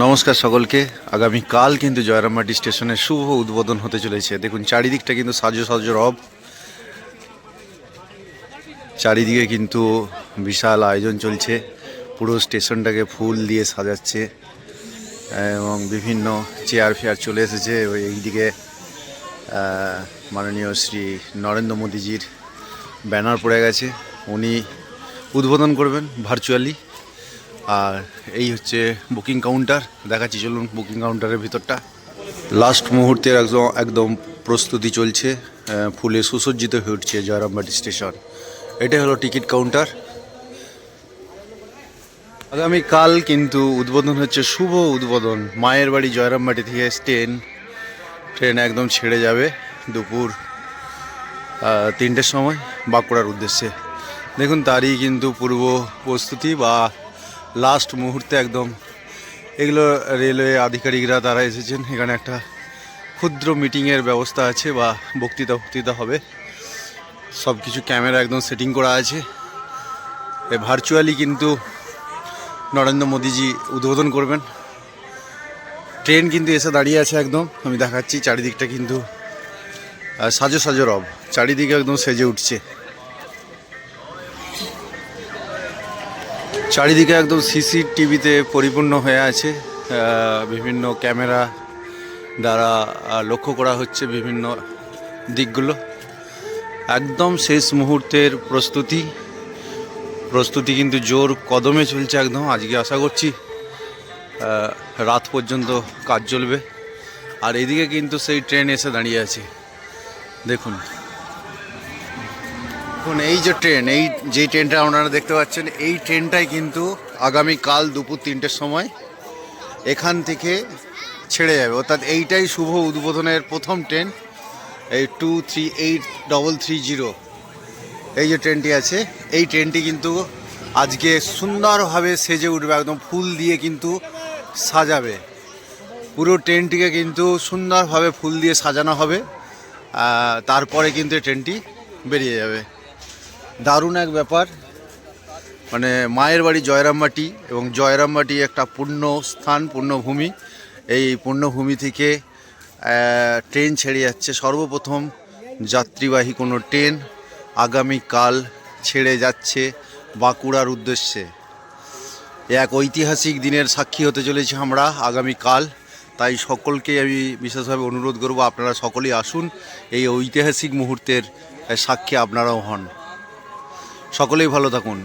নমস্কার সকলকে। আগামীকাল কিন্তু জয়রামবাটি স্টেশনের শুভ উদ্বোধন হতে চলেছে। দেখুন চারিদিকটা কিন্তু সাজো সাজো রব, চারিদিকে কিন্তু বিশাল আয়োজন চলছে। পুরো স্টেশনটাকে ফুল দিয়ে সাজাচ্ছে এবং বিভিন্ন চেয়ার ফেয়ার চলে এসেছে। এইদিকে মাননীয় শ্রী নরেন্দ্র মোদীজির ব্যানার পড়ে গেছে, উনি উদ্বোধন করবেন ভার্চুয়ালি। আর এই হচ্ছে বুকিং কাউন্টার, দেখাচ্ছি চলুন বুকিং কাউন্টারের ভিতরটা। লাস্ট মুহূর্তের একদম প্রস্তুতি চলছে, ফুলে সুসজ্জিত হয়ে উঠছে জয়রামবাটি স্টেশন। এটাই হলো টিকিট কাউন্টার। আগামীকাল কিন্তু উদ্বোধন হচ্ছে, শুভ উদ্বোধন। মায়ের বাড়ি জয়রামবাটি থেকে ট্রেন একদম ছেড়ে যাবে দুপুর 3টের সময় বাঁকুড়ার উদ্দেশ্যে। দেখুন তারই কিন্তু পূর্ব প্রস্তুতি বা লাস্ট মুহূর্তে একদম এগুলো রেলওয়ে আধিকারিকরা তারা এসেছেন। এখানে একটা ক্ষুদ্র মিটিংয়ের ব্যবস্থা আছে বা বক্তৃতা হবে। সব কিছু ক্যামেরা একদম সেটিং করা আছে। ভার্চুয়ালি কিন্তু নরেন্দ্র মোদীজি উদ্বোধন করবেন। ট্রেন কিন্তু এসে দাঁড়িয়ে আছে একদম, আমি দেখাচ্ছি। চারিদিকটা কিন্তু সাজো সাজো রব, চারিদিকে একদম সেজে উঠছে। চারিদিকে একদম সিসিটিভিতে পরিপূর্ণ হয়ে আছে। বিভিন্ন ক্যামেরা দ্বারা লক্ষ্য করা হচ্ছে বিভিন্ন দিকগুলো। একদম শেষ মুহূর্তের প্রস্তুতি কিন্তু জোর কদমে চলছে একদম। আজকে আশা করছি রাত পর্যন্ত কাজ চলবে। আর এদিকে কিন্তু সেই ট্রেন এসে দাঁড়িয়ে আছে। দেখুন এই যে ট্রেনটা আপনারা দেখতে পাচ্ছেন, এই ট্রেনটাই কিন্তু আগামীকাল দুপুর 3টের সময় এখান থেকে ছেড়ে যাবে। অর্থাৎ এইটাই শুভ উদ্বোধনের প্রথম ট্রেন। এই 238330 এই যে ট্রেনটি আছে, এই ট্রেনটি কিন্তু আজকে সুন্দরভাবে সেজে উঠবে, একদম ফুল দিয়ে কিন্তু সাজাবে। পুরো ট্রেনটিকে কিন্তু সুন্দরভাবে ফুল দিয়ে সাজানো হবে। তারপরে কিন্তু ট্রেনটি বেরিয়ে যাবে। দারুণ এক ব্যাপার। মানে মায়ের বাড়ি জয়রামবাটি, এবং জয়রামবাটি একটা পুণ্য স্থান, পুণ্যভূমি। এই পুণ্যভূমি থেকে ট্রেন ছেড়ে যাচ্ছে। সর্বপ্রথম যাত্রীবাহী কোনো ট্রেন আগামীকাল ছেড়ে যাচ্ছে বাঁকুড়ার উদ্দেশ্যে। এক ঐতিহাসিক দিনের সাক্ষী হতে চলেছি আমরা আগামীকাল। তাই সকলকে আমি বিশেষভাবে অনুরোধ করব, আপনারা সকলেই আসুন, এই ঐতিহাসিক মুহূর্তের সাক্ষী আপনারাও হন। সকলেই ভালো থাকুন।